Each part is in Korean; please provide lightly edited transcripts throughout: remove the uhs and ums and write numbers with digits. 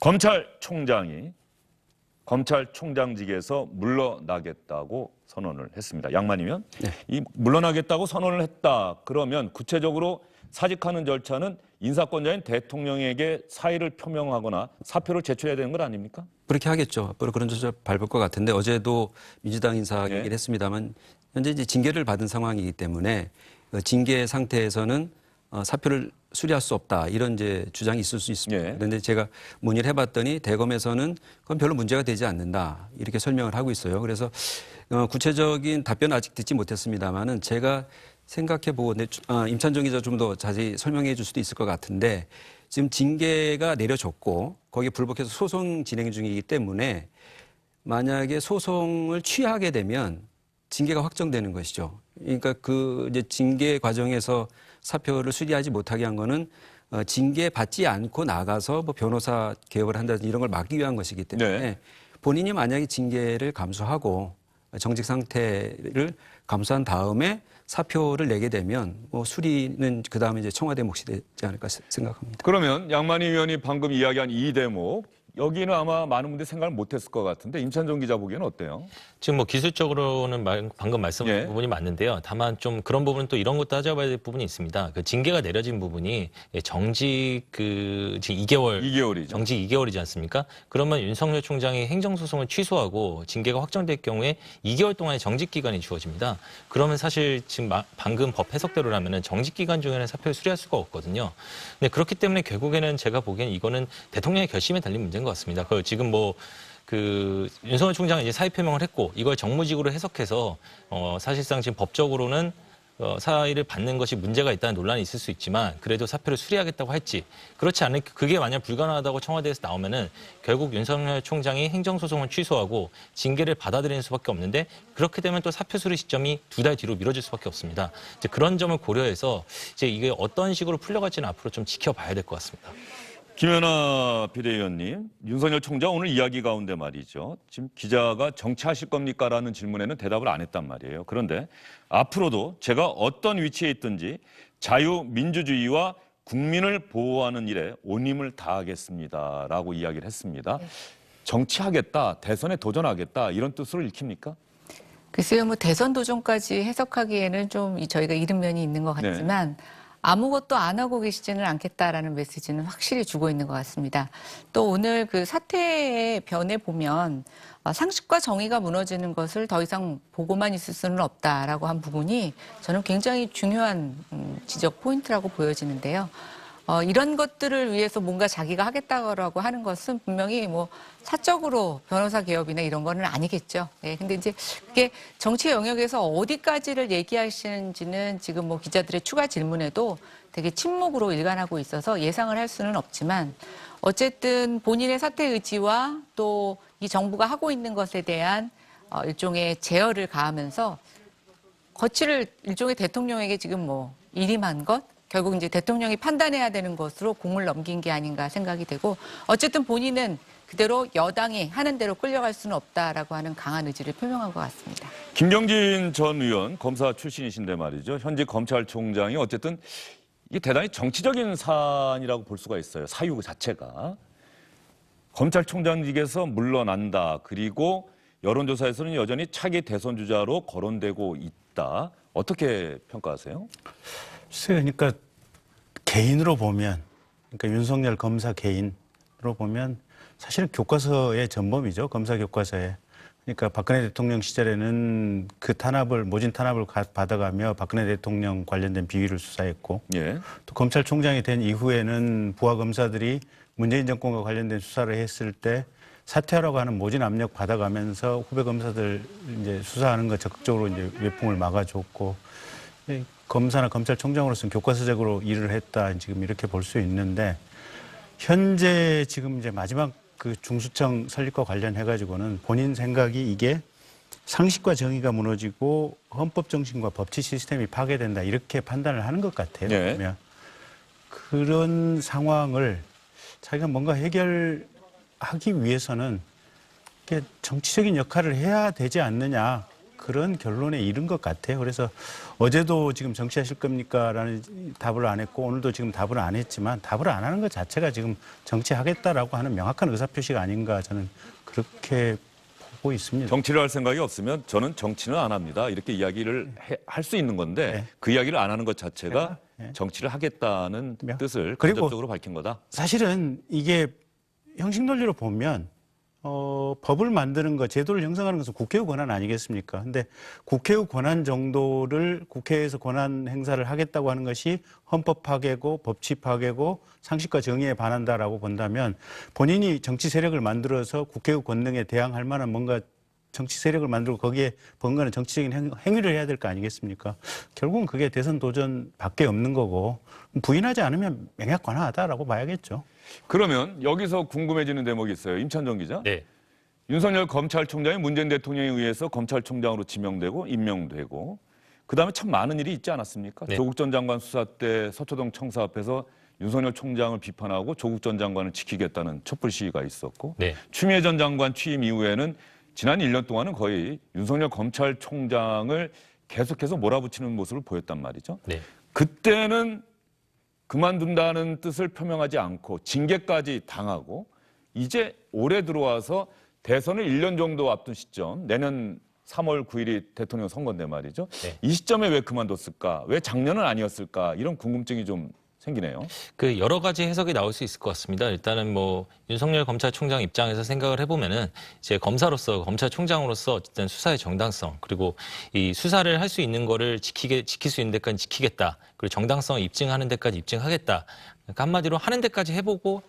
검찰총장이 검찰총장직에서 물러나겠다고 선언을 했습니다. 양만이면 네. 이 물러나겠다고 선언을 했다. 그러면 구체적으로 사직하는 절차는 인사권자인 대통령에게 사의를 표명하거나 사표를 제출해야 되는 것 아닙니까? 그렇게 하겠죠. 앞으로 그런 조처 밟을 것 같은데 어제도 민주당 인사 예. 얘기를 했습니다만 현재 이제 징계를 받은 상황이기 때문에 징계 상태에서는 사표를 수리할 수 없다 이런 이제 주장이 있을 수 있습니다. 예. 그런데 제가 문의를 해봤더니 대검에서는 그건 별로 문제가 되지 않는다 이렇게 설명을 하고 있어요. 그래서 구체적인 답변 아직 듣지 못했습니다만은 제가 생각해 보고 임찬종 기자 좀 더 자세히 설명해 줄 수도 있을 것 같은데 지금 징계가 내려졌고 거기에 불복해서 소송 진행 중이기 때문에 만약에 소송을 취하게 되면 징계가 확정되는 것이죠. 그러니까 그 이제 징계 과정에서 사표를 수리하지 못하게 한 거는 징계 받지 않고 나가서 뭐 변호사 개업을 한다든지 이런 걸 막기 위한 것이기 때문에 네. 본인이 만약에 징계를 감수하고 정직 상태를 감수한 다음에 사표를 내게 되면 뭐 수리는 그 다음에 이제 청와대 몫이 되지 않을까 생각합니다. 그러면 양만희 의원이 방금 이야기한 이 대목 여기는 아마 많은 분들이 생각을 못했을 것 같은데 임찬종 기자 보기에는 어때요? 지금 뭐 기술적으로는 방금 말씀하신 예. 부분이 맞는데요. 다만 좀 그런 부분은 또 이런 것도 따져봐야 될 부분이 있습니다. 그 징계가 내려진 부분이 정직 지금 2개월 2개월이죠. 정직 2개월이지 않습니까? 그러면 윤석열 총장이 행정소송을 취소하고 징계가 확정될 경우에 2개월 동안의 정직 기간이 주어집니다. 그러면 사실 지금 방금 법 해석대로라면은 정직 기간 중에는 사표를 수리할 수가 없거든요. 근데 그렇기 때문에 결국에는 제가 보기엔 이거는 대통령의 결심에 달린 문제인 것 같습니다. 그 지금 윤석열 총장은 이제 사의 표명을 했고 이걸 정무직으로 해석해서 사실상 지금 법적으로는 사의를 받는 것이 문제가 있다는 논란이 있을 수 있지만 그래도 사표를 수리하겠다고 할지 그렇지 않은 그게 만약 불가능하다고 청와대에서 나오면은 결국 윤석열 총장이 행정소송을 취소하고 징계를 받아들이는 수밖에 없는데 그렇게 되면 또 사표 수리 시점이 2달 뒤로 미뤄질 수밖에 없습니다. 이제 그런 점을 고려해서 이제 이게 어떤 식으로 풀려갈지는 앞으로 좀 지켜봐야 될 것 같습니다. 김연아 비대위원님, 윤석열 총장 오늘 이야기 가운데 말이죠. 지금 기자가 정치하실 겁니까? 라는 질문에는 대답을 안 했단 말이에요. 그런데 앞으로도 제가 어떤 위치에 있든지 자유민주주의와 국민을 보호하는 일에 온 힘을 다하겠습니다. 라고 이야기를 했습니다. 정치하겠다, 대선에 도전하겠다 이런 뜻으로 읽힙니까? 글쎄요, 뭐 대선 도전까지 해석하기에는 좀 저희가 이른 면이 있는 것 같지만 아무것도 안 하고 계시지는 않겠다라는 메시지는 확실히 주고 있는 것 같습니다. 또 오늘 그 사태의 변에 보면 상식과 정의가 무너지는 것을 더 이상 보고만 있을 수는 없다라고 한 부분이 저는 굉장히 중요한 지적 포인트라고 보여지는데요. 이런 것들을 위해서 뭔가 자기가 하겠다고 하는 것은 분명히 뭐 사적으로 변호사 개업이나 이런 거는 아니겠죠. 네, 근데 이제 그게 정치 영역에서 어디까지를 얘기하시는지는 지금 뭐 기자들의 추가 질문에도 되게 침묵으로 일관하고 있어서 예상을 할 수는 없지만 어쨌든 본인의 사퇴 의지와 또 이 정부가 하고 있는 것에 대한 일종의 제어를 가하면서 거취를 일종의 대통령에게 지금 뭐 일임한 것 결국 이제 대통령이 판단해야 되는 것으로 공을 넘긴 게 아닌가 생각이 되고 어쨌든 본인은 그대로 여당이 하는 대로 끌려갈 수는 없다라고 하는 강한 의지를 표명한 것 같습니다. 김경진 전 의원 검사 출신이신데 말이죠. 현직 검찰총장이 어쨌든 이게 대단히 정치적인 사안이라고 볼 수가 있어요. 사유 자체가. 검찰총장직에서 물러난다. 그리고 여론조사에서는 여전히 차기 대선 주자로 거론되고 있다. 어떻게 평가하세요? 그러니까 개인으로 보면, 그러니까 윤석열 검사 개인으로 보면 사실은 교과서의 전범이죠. 검사 교과서에. 그러니까 박근혜 대통령 시절에는 그 모진 탄압을 받아가며 박근혜 대통령 관련된 비위를 수사했고, 예. 또 검찰총장이 된 이후에는 부하 검사들이 문재인 정권과 관련된 수사를 했을 때 사퇴하라고 하는 모진 압력 받아가면서 후배 검사들 이제 수사하는 거 적극적으로 이제 외풍을 막아줬고. 검사나 검찰총장으로서는 교과서적으로 일을 했다 지금 이렇게 볼 수 있는데 현재 지금 이제 마지막 그 중수청 설립과 관련해 가지고는 본인 생각이 이게 상식과 정의가 무너지고 헌법 정신과 법치 시스템이 파괴된다 이렇게 판단을 하는 것 같아요. 네. 그러면 그런 상황을 자기가 뭔가 해결하기 위해서는 이게 정치적인 역할을 해야 되지 않느냐. 그런 결론에 이른 것 같아요. 그래서 어제도 지금 정치하실 겁니까라는 답을 안 했고 오늘도 지금 답을 안 했지만 답을 안 하는 것 자체가 지금 정치하겠다라고 하는 명확한 의사표시가 아닌가 저는 그렇게 보고 있습니다. 정치를 할 생각이 없으면 저는 정치는 안 합니다. 이렇게 이야기를 할 수 있는 건데 네. 그 이야기를 안 하는 것 자체가 네. 정치를 하겠다는 뜻을 그리고 간접적으로 밝힌 거다. 사실은 이게 형식 논리로 보면 법을 만드는 거, 제도를 형성하는 것은 국회의 권한 아니겠습니까? 근데 국회의 권한 정도를 국회에서 권한 행사를 하겠다고 하는 것이 헌법 파괴고 법치 파괴고 상식과 정의에 반한다라고 본다면 본인이 정치 세력을 만들어서 국회의 권능에 대항할 만한 뭔가 정치 세력을 만들고 거기에 뭔가는 정치적인 행위를 해야 될 거 아니겠습니까? 결국은 그게 대선 도전밖에 없는 거고 부인하지 않으면 맹약관화하다라고 봐야겠죠. 그러면 여기서 궁금해지는 대목이 있어요. 임찬정 기자. 네. 윤석열 검찰총장이 문재인 대통령에 의해서 검찰총장으로 지명되고 임명되고 그다음에 참 많은 일이 있지 않았습니까? 네. 조국 전 장관 수사 때 서초동 청사 앞에서 윤석열 총장을 비판하고 조국 전 장관을 지키겠다는 촛불 시위가 있었고 네. 추미애 전 장관 취임 이후에는 지난 1년 동안은 거의 윤석열 검찰총장을 계속해서 몰아붙이는 모습을 보였단 말이죠. 네. 그때는 그만둔다는 뜻을 표명하지 않고 징계까지 당하고 이제 올해 들어와서 대선을 1년 정도 앞둔 시점, 내년 3월 9일이 대통령 선거인데 말이죠. 네. 이 시점에 왜 그만뒀을까? 왜 작년은 아니었을까? 이런 궁금증이 좀 생기네요. 그 여러 가지 해석이 나올 수 있을 것 같습니다. 일단은 뭐 윤석열 검찰총장 입장에서 생각을 해보면은 이제 검사로서 검찰총장으로서 어쨌든 수사의 정당성 그리고 이 수사를 할 수 있는 거를 지킬 수 있는 데까지 지키겠다. 그리고 정당성을 입증하는 데까지 입증하겠다. 그러니까 한마디로 하는 데까지 해보고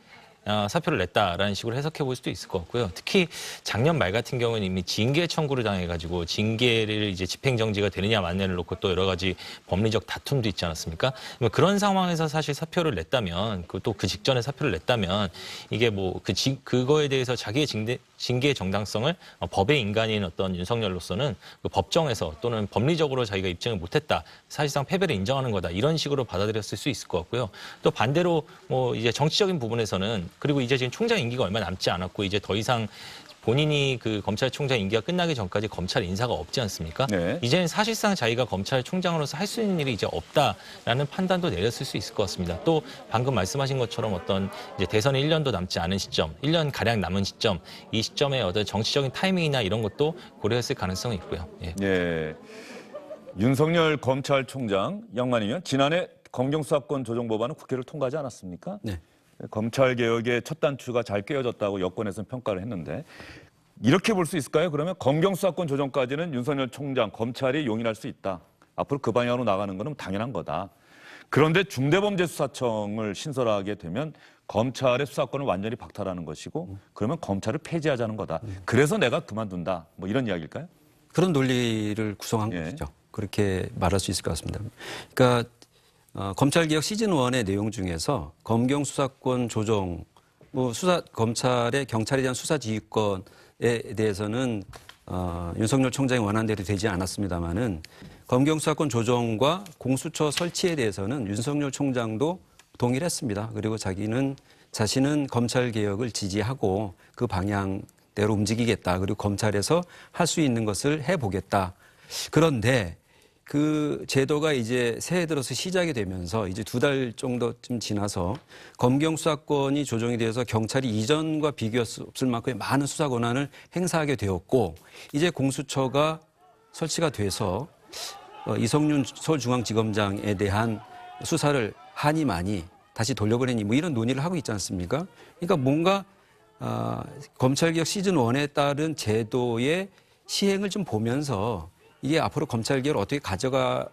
사표를 냈다라는 식으로 해석해 볼 수도 있을 것 같고요. 특히 작년 말 같은 경우는 이미 징계 청구를 당해가지고 징계를 이제 집행정지가 되느냐 마느냐를 놓고 또 여러 가지 법리적 다툼도 있지 않았습니까? 그런 상황에서 사실 사표를 냈다면 또 그 직전에 사표를 냈다면 이게 뭐 그거에 대해서 자기의 징계의 정당성을 법의 인간인 어떤 윤석열로서는 그 법정에서 또는 법리적으로 자기가 입증을 못했다. 사실상 패배를 인정하는 거다. 이런 식으로 받아들였을 수 있을 것 같고요. 또 반대로 뭐 이제 정치적인 부분에서는 그리고 이제 지금 총장 임기가 얼마 남지 않았고 이제 더 이상 본인이 그 검찰총장 임기가 끝나기 전까지 검찰 인사가 없지 않습니까? 네. 이제는 사실상 자기가 검찰총장으로서 할 수 있는 일이 이제 없다라는 판단도 내렸을 수 있을 것 같습니다. 또 방금 말씀하신 것처럼 어떤 이제 대선에 1년도 남지 않은 시점, 1년 가량 남은 시점, 이 시점에 어떤 정치적인 타이밍이나 이런 것도 고려했을 가능성이 있고요. 예. 예. 윤석열 검찰총장 양만이면 지난해 검경수사권 조정법안은 국회를 통과하지 않았습니까? 네. 검찰개혁의 첫 단추가 잘 꿰어졌다고 여권에서는 평가를 했는데 이렇게 볼 수 있을까요? 그러면 검경수사권 조정까지는 윤석열 총장, 검찰이 용인할 수 있다. 앞으로 그 방향으로 나가는 것은 당연한 거다. 그런데 중대범죄수사청을 신설하게 되면 검찰의 수사권을 완전히 박탈하는 것이고 그러면 검찰을 폐지하자는 거다. 그래서 내가 그만둔다. 뭐 이런 이야기일까요? 그런 논리를 구성한 예. 것이죠. 그렇게 말할 수 있을 것 같습니다. 그러니까 검찰개혁 시즌1의 내용 중에서 검경 수사권 조정, 뭐 검찰의 경찰에 대한 수사 지휘권에 대해서는 윤석열 총장이 원한 대로 되지 않았습니다만은 검경 수사권 조정과 공수처 설치에 대해서는 윤석열 총장도 동의를 했습니다. 그리고 자신은 검찰개혁을 지지하고 그 방향대로 움직이겠다. 그리고 검찰에서 할 수 있는 것을 해보겠다. 그런데 그 제도가 이제 새해 들어서 시작이 되면서 이제 2달 정도쯤 지나서 검경 수사권이 조정이 되어서 경찰이 이전과 비교할 수 없을 만큼의 많은 수사 권한을 행사하게 되었고 이제 공수처가 설치가 돼서 이성윤 서울중앙지검장에 대한 수사를 하니 많이 다시 돌려보내니 뭐 이런 논의를 하고 있지 않습니까? 그러니까 뭔가 검찰개혁 시즌1에 따른 제도의 시행을 좀 보면서 이게 앞으로 검찰개혁을 어떻게 가져가야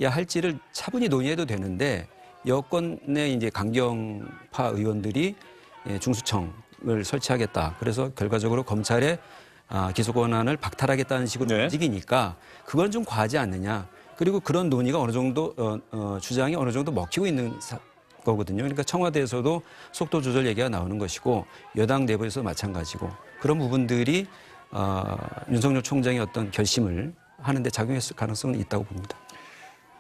할지를 차분히 논의해도 되는데 여권의 이제 강경파 의원들이 중수청을 설치하겠다. 그래서 결과적으로 검찰의 기소 권한을 박탈하겠다는 식으로 네. 움직이니까 그건 좀 과하지 않느냐. 그리고 그런 논의가 어느 정도 주장이 어느 정도 먹히고 있는 거거든요. 그러니까 청와대에서도 속도 조절 얘기가 나오는 것이고 여당 내부에서 마찬가지고 그런 부분들이 윤석열 총장의 어떤 결심을 하는데 작용했을 가능성은 있다고 봅니다.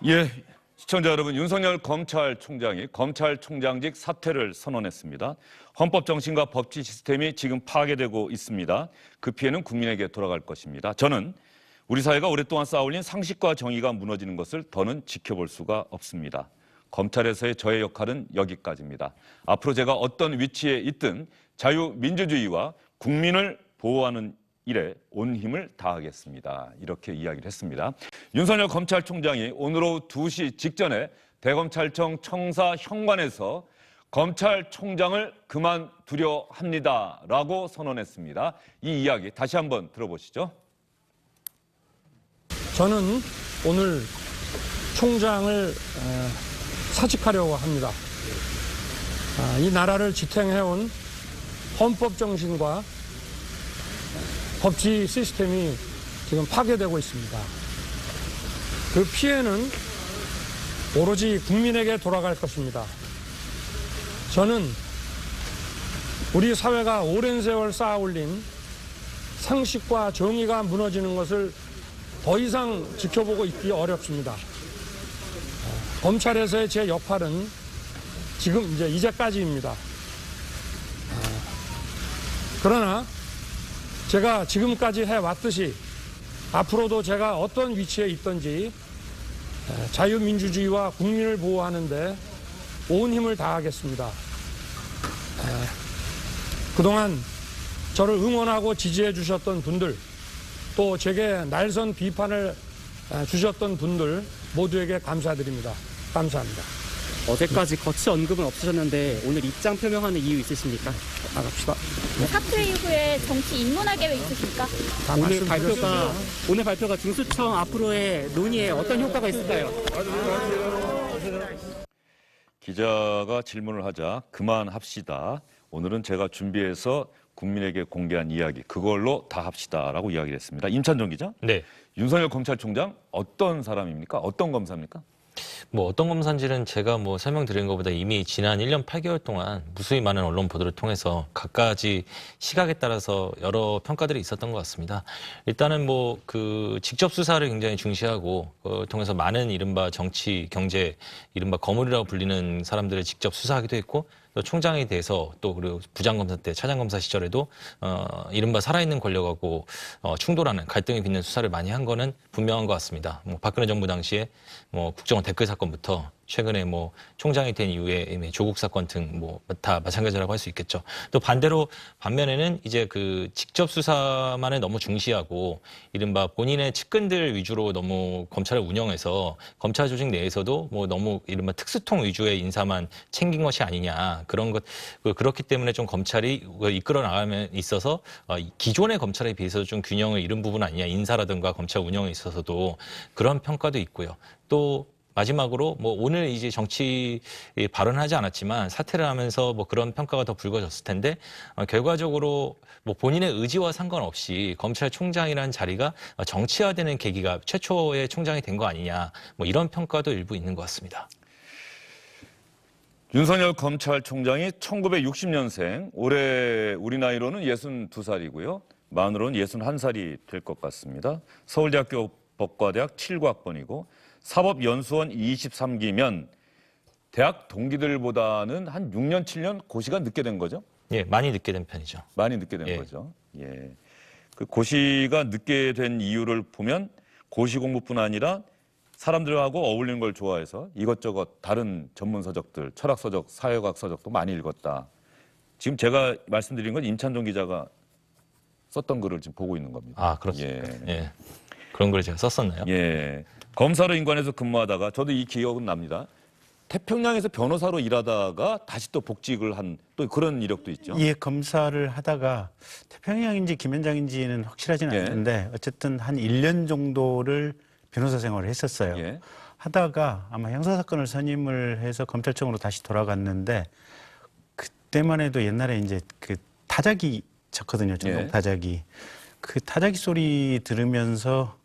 예, 시청자 여러분, 윤석열 검찰총장이 검찰총장직 사퇴를 선언했습니다. 헌법 정신과 법치 시스템이 지금 파괴되고 있습니다. 그 피해는 국민에게 돌아갈 것입니다. 저는 우리 사회가 오랫동안 쌓아올린 상식과 정의가 무너지는 것을 더는 지켜볼 수가 없습니다. 검찰에서의 저의 역할은 여기까지입니다. 앞으로 제가 어떤 위치에 있든 자유민주주의와 국민을 보호하는 일에 온 힘을 다하겠습니다. 이렇게 이야기를 했습니다. 윤석열 검찰총장이 오늘 오후 2시 직전에 대검찰청 청사 현관에서 검찰총장을 그만두려 합니다라고 선언했습니다. 이 이야기 다시 한번 들어보시죠. 저는 오늘 총장을 사직하려고 합니다. 이 나라를 지탱해온 헌법 정신과 법치 시스템이 지금 파괴되고 있습니다. 그 피해는 오로지 국민에게 돌아갈 것입니다. 저는 우리 사회가 오랜 세월 쌓아올린 상식과 정의가 무너지는 것을 더 이상 지켜보고 있기 어렵습니다. 검찰에서의 제 역할은 지금 이제까지입니다. 그러나 제가 지금까지 해왔듯이 앞으로도 제가 어떤 위치에 있든지 자유민주주의와 국민을 보호하는 데 온 힘을 다하겠습니다. 그동안 저를 응원하고 지지해 주셨던 분들, 또 제게 날선 비판을 주셨던 분들 모두에게 감사드립니다. 감사합니다. 어제까지 거치 언급은 없으셨는데 오늘 입장 표명하는 이유 있으십니까? 나갑시다. 사퇴 이후에 정치 입문할 계획 있으십니까? 오늘 발표가 중수청 앞으로의 논의에 어떤 효과가 있을까요? 기자가 질문을 하자 그만합시다. 오늘은 제가 준비해서 국민에게 공개한 이야기 그걸로 다 합시다라고 이야기를 했습니다. 임찬종 기자. 네. 윤석열 검찰총장 어떤 사람입니까? 어떤 검사입니까? 뭐 어떤 검사인지는 제가 뭐 설명드린 것보다 이미 지난 1년 8개월 동안 무수히 많은 언론 보도를 통해서 각가지 시각에 따라서 여러 평가들이 있었던 것 같습니다. 일단은 뭐 그 직접 수사를 굉장히 중시하고 그걸 통해서 많은 이른바 정치, 경제, 이른바 거물이라고 불리는 사람들을 직접 수사하기도 했고 또 총장에 대해서 또 그리고 부장검사 때 차장검사 시절에도 이른바 살아있는 권력하고 충돌하는 갈등이 빚는 수사를 많이 한 거는 분명한 것 같습니다. 뭐 박근혜 정부 당시에 뭐 국정원 댓글 사건부터 최근에 뭐 총장이 된 이후에 조국 사건 등 뭐 다 마찬가지라고 할 수 있겠죠. 또 반면에는 이제 그 직접 수사만을 너무 중시하고 이른바 본인의 측근들 위주로 너무 검찰을 운영해서 검찰 조직 내에서도 뭐 너무 이른바 특수통 위주의 인사만 챙긴 것이 아니냐 그런 것 그렇기 때문에 좀 검찰이 이끌어 나가면 있어서 기존의 검찰에 비해서 좀 균형을 잃은 부분 아니냐 인사라든가 검찰 운영에 있어서도 그런 평가도 있고요. 또 마지막으로 뭐 오늘 이제 정치 발언하지 않았지만 사퇴를 하면서 뭐 그런 평가가 더 불거졌을 텐데 결과적으로 뭐 본인의 의지와 상관없이 검찰총장이라는 자리가 정치화되는 계기가 최초의 총장이 된 거 아니냐 뭐 이런 평가도 일부 있는 것 같습니다. 윤석열 검찰총장이 1960년생, 올해 우리 나이로는 62살이고요. 만으로는 61살이 될 것 같습니다. 서울대학교 법과대학 7과학번이고 사법연수원 23기면 대학 동기들보다는 한 6년, 7년 고시가 늦게 된 거죠? 예, 많이 늦게 된 편이죠. 많이 늦게 된 예. 거죠. 예. 그 고시가 늦게 된 이유를 보면 고시 공부뿐 아니라 사람들하고 어울리는 걸 좋아해서 이것저것 다른 전문 서적들, 철학 서적, 사회과학 서적도 많이 읽었다. 지금 제가 말씀드린 건 임찬종 기자가 썼던 글을 지금 보고 있는 겁니다. 아, 그렇습니까? 예. 그런 걸 제가 썼었나요? 예. 검사로 인관에서 근무하다가 저도 이 기억은 납니다. 태평양에서 변호사로 일하다가 다시 또 복직을 한 또 그런 이력도 있죠. 예, 검사를 하다가 태평양인지 김현장인지는 확실하지는 예. 않는데 어쨌든 한 1년 정도를 변호사 생활을 했었어요. 예. 하다가 아마 형사사건을 선임을 해서 검찰청으로 다시 돌아갔는데 그때만 해도 옛날에 이제 그 타자기 쳤거든요. 전동 예. 타자기. 그 타자기 소리 들으면서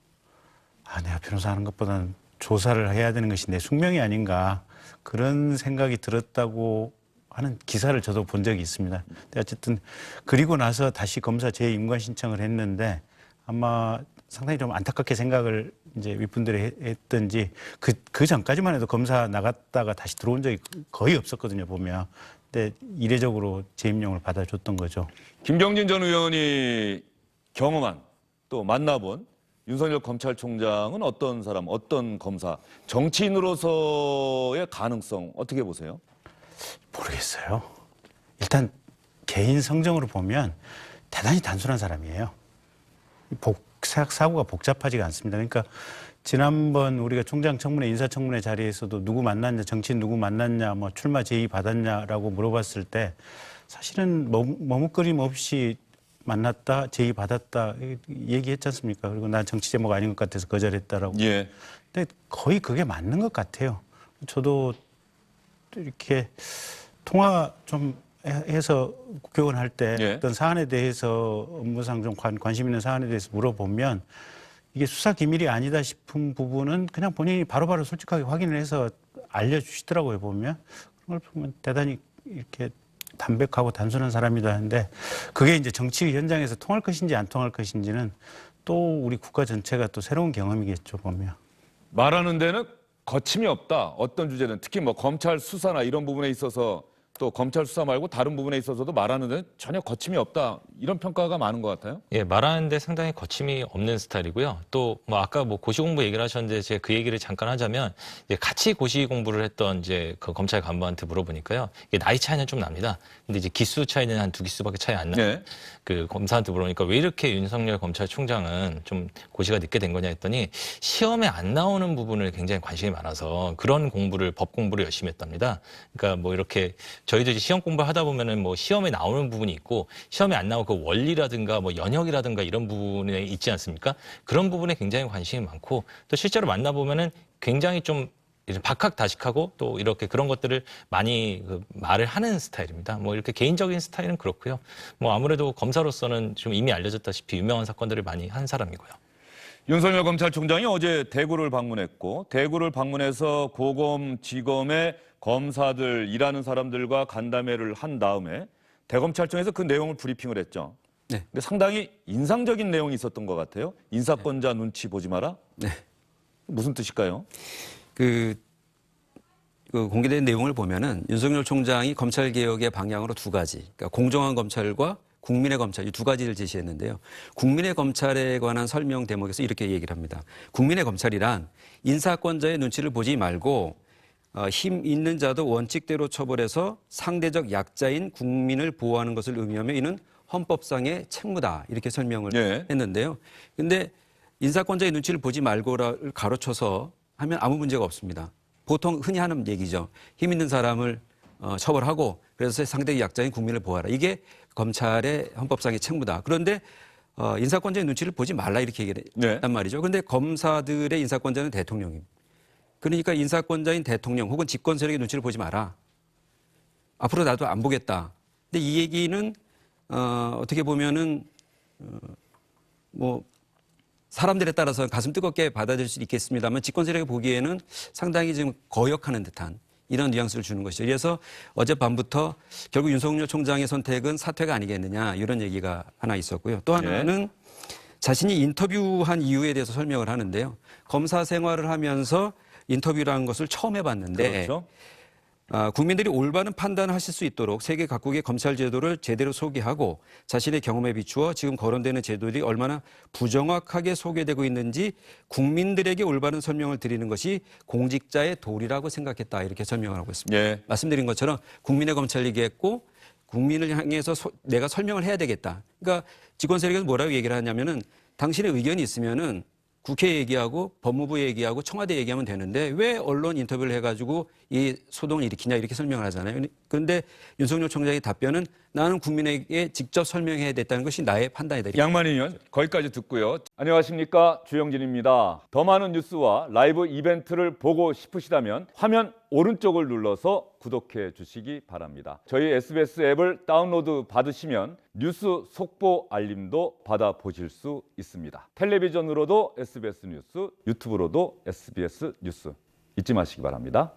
내가 변호사 하는 것보다는 조사를 해야 되는 것이 내 숙명이 아닌가 그런 생각이 들었다고 하는 기사를 저도 본 적이 있습니다. 근데 어쨌든 그리고 나서 다시 검사 재임관 신청을 했는데 아마 상당히 좀 안타깝게 생각을 이제 윗분들이 했던지 그 전까지만 해도 검사 나갔다가 다시 들어온 적이 거의 없었거든요, 보면. 근데 이례적으로 재임용을 받아줬던 거죠. 김경진 전 의원이 경험한 또 만나본 윤석열 검찰총장은 어떤 사람, 어떤 검사, 정치인으로서의 가능성 어떻게 보세요? 모르겠어요. 일단 개인 성정으로 보면 대단히 단순한 사람이에요. 사고가 복잡하지가 않습니다. 그러니까 지난번 우리가 총장 청문회, 인사청문회 자리에서도 누구 만났냐, 정치인 누구 만났냐, 뭐 출마 제의 받았냐라고 물어봤을 때 사실은 머뭇거림 없이 만났다, 제의 받았다 얘기했지 않습니까? 그리고 난 정치 제목 아닌 것 같아서 거절했다라고. 예. 근데 거의 그게 맞는 것 같아요. 저도 이렇게 통화 좀 해서 국회의원 할 때 예. 어떤 사안에 대해서 업무상 좀 관심 있는 사안에 대해서 물어보면 이게 수사 기밀이 아니다 싶은 부분은 그냥 본인이 바로바로 솔직하게 확인을 해서 알려주시더라고요, 보면. 그런 걸 보면 대단히 이렇게 담백하고 단순한 사람이다 하는데 그게 이제 정치 현장에서 통할 것인지 안 통할 것인지는 또 우리 국가 전체가 또 새로운 경험이겠죠, 보면. 말하는 데는 거침이 없다. 어떤 주제든 특히 뭐 검찰 수사나 이런 부분에 있어서 또 검찰 수사 말고 다른 부분에 있어서도 말하는 데는 전혀 거침이 없다. 이런 평가가 많은 것 같아요. 예, 말하는데 상당히 거침이 없는 스타일이고요. 또 뭐 아까 뭐 고시 공부 얘기를 하셨는데 제가 그 얘기를 잠깐 하자면 이제 같이 고시 공부를 했던 이제 그 검찰 간부한테 물어보니까요. 이게 나이 차이는 좀 납니다. 근데 이제 기수 차이는 한 2기수밖에 차이 안 나요. 네. 그 검사한테 물어보니까 왜 이렇게 윤석열 검찰총장은 좀 고시가 늦게 된 거냐 했더니 시험에 안 나오는 부분을 굉장히 관심이 많아서 그런 공부를 법 공부를 열심히 했답니다. 그러니까 뭐 이렇게 저희도 이제 시험 공부를 하다 보면은 뭐 시험에 나오는 부분이 있고 시험에 안 나오고 그 원리라든가 뭐 연역이라든가 이런 부분에 있지 않습니까? 그런 부분에 굉장히 관심이 많고 또 실제로 만나 보면은 굉장히 좀 박학다식하고 또 이렇게 그런 것들을 많이 그 말을 하는 스타일입니다. 뭐 이렇게 개인적인 스타일은 그렇고요. 뭐 아무래도 검사로서는 좀 이미 알려졌다시피 유명한 사건들을 많이 한 사람이고요. 윤석열 검찰총장이 어제 대구를 방문했고 대구를 방문해서 고검지검의 검사들 일하는 사람들과 간담회를 한 다음에 대검찰청에서 그 내용을 브리핑을 했죠. 네. 근데 상당히 인상적인 내용이 있었던 것 같아요. 인사권자 눈치 보지 마라. 네. 무슨 뜻일까요? 그 공개된 내용을 보면은 윤석열 총장이 검찰 개혁의 방향으로 두 가지, 그러니까 공정한 검찰과 국민의 검찰 이 두 가지를 제시했는데요. 국민의 검찰에 관한 설명 대목에서 이렇게 얘기를 합니다. 국민의 검찰이란 인사권자의 눈치를 보지 말고 힘 있는 자도 원칙대로 처벌해서 상대적 약자인 국민을 보호하는 것을 의미하며 이는 헌법상의 책무다 이렇게 설명을 네. 했는데요. 그런데 인사권자의 눈치를 보지 말고를 가로쳐서 하면 아무 문제가 없습니다. 보통 흔히 하는 얘기죠. 힘 있는 사람을 처벌하고 그래서 상대적 약자인 국민을 보호하라. 이게 검찰의 헌법상의 책무다. 그런데 인사권자의 눈치를 보지 말라 이렇게 얘기를 했단 말이죠. 그런데 검사들의 인사권자는 대통령입니다. 그러니까 인사권자인 대통령 혹은 집권 세력의 눈치를 보지 마라. 앞으로 나도 안 보겠다. 근데 이 얘기는 어떻게 보면은 뭐 사람들에 따라서 가슴 뜨겁게 받아들일 수 있겠습니다만 집권 세력이 보기에는 상당히 지금 거역하는 듯한 이런 뉘앙스를 주는 것이죠. 그래서 어젯밤부터 결국 윤석열 총장의 선택은 사퇴가 아니겠느냐 이런 얘기가 하나 있었고요. 또 하나는 자신이 인터뷰한 이유에 대해서 설명을 하는데요. 검사 생활을 하면서 인터뷰라는 것을 처음 해봤는데 그렇죠. 국민들이 올바른 판단을 하실 수 있도록 세계 각국의 검찰 제도를 제대로 소개하고 자신의 경험에 비추어 지금 거론되는 제도들이 얼마나 부정확하게 소개되고 있는지 국민들에게 올바른 설명을 드리는 것이 공직자의 도리라고 생각했다 이렇게 설명을 하고 있습니다. 예. 말씀드린 것처럼 국민의 검찰 얘기했고 국민을 향해서 내가 설명을 해야 되겠다. 그러니까 집권 세력에서 뭐라고 얘기를 하냐면은 당신의 의견이 있으면은 국회 얘기하고 법무부 얘기하고 청와대 얘기하면 되는데 왜 언론 인터뷰를 해가지고 이 소동을 일으키냐 이렇게 설명을 하잖아요. 그런데 윤석열 총장의 답변은 나는 국민에게 직접 설명해야 됐다는 것이 나의 판단이다. 양만희 의원 거기까지 듣고요. 안녕하십니까, 주영진입니다. 더 많은 뉴스와 라이브 이벤트를 보고 싶으시다면 화면 오른쪽을 눌러서 구독해 주시기 바랍니다. 저희 SBS 앱을 다운로드 받으시면 뉴스 속보 알림도 받아보실 수 있습니다. 텔레비전으로도 SBS 뉴스, 유튜브로도 SBS 뉴스 잊지 마시기 바랍니다.